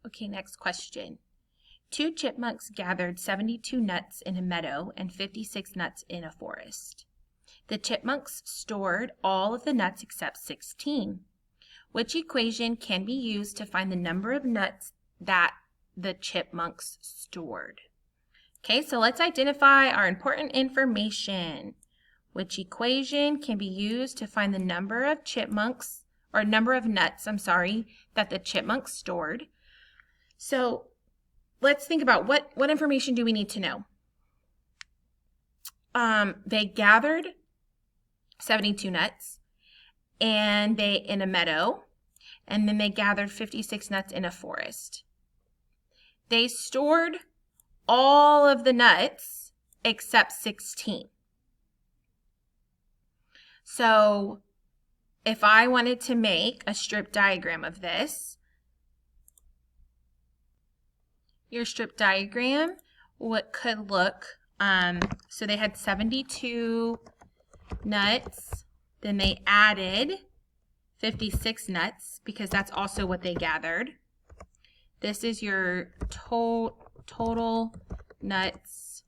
Okay, next question. 2 chipmunks gathered 72 nuts in a meadow and 56 nuts in a forest. The chipmunks stored all of the nuts except 16. Which equation can be used to find the number of nuts that the chipmunks stored? Okay, so let's identify our important information. Which equation can be used to find the number of chipmunks, or number of nuts, that the chipmunks stored? So let's think about what information do we need to know? They gathered 72 nuts and in a meadow, and then they gathered 56 nuts in a forest. They stored all of the nuts except 16. So if I wanted to make a strip diagram of this, your strip diagram could look, so they had 72 nuts, then they added 56 nuts because that's also what they gathered. This is your total nuts,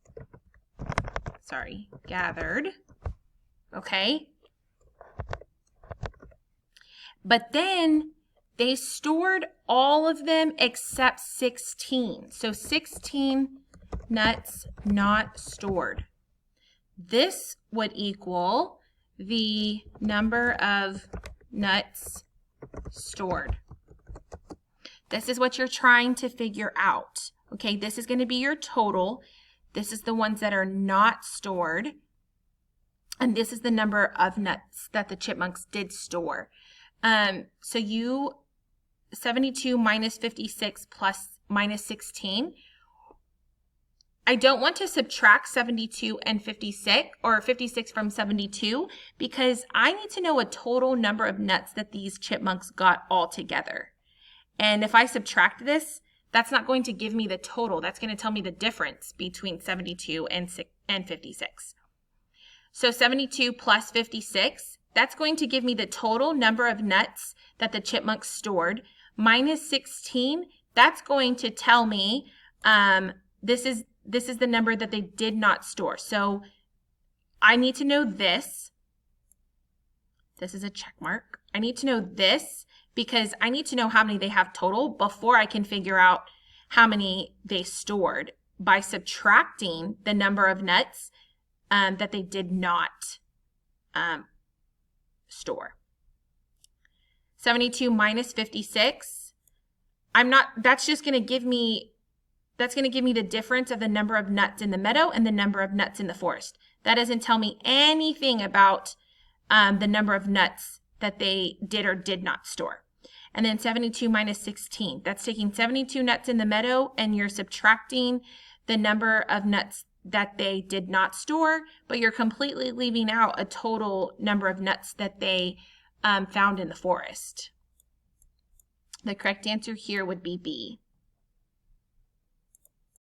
gathered, okay? But then they stored all of them except 16. So 16 nuts not stored. This would equal the number of nuts stored. This is what you're trying to figure out. Okay, this is going to be your total. This is the ones that are not stored. And this is the number of nuts that the chipmunks did store. So 72 minus 56 plus minus 16. I don't want to subtract 72 and 56 or 56 from 72 because I need to know a total number of nuts that these chipmunks got all together. And if I subtract this, that's not going to give me the total. That's going to tell me the difference between 72 and 56. So 72 plus 56, that's going to give me the total number of nuts that the chipmunks stored. Minus 16, that's going to tell me this is the number that they did not store. So I need to know this. This is a check mark. I need to know this because I need to know how many they have total before I can figure out how many they stored by subtracting the number of nuts that they did not store. 72 minus 56. That's going to give me the difference of the number of nuts in the meadow and the number of nuts in the forest. That doesn't tell me anything about the number of nuts that they did or did not store. And then 72 minus 16. That's taking 72 nuts in the meadow and you're subtracting the number of nuts that they did not store, but you're completely leaving out a total number of nuts that they found in the forest. The correct answer here would be B.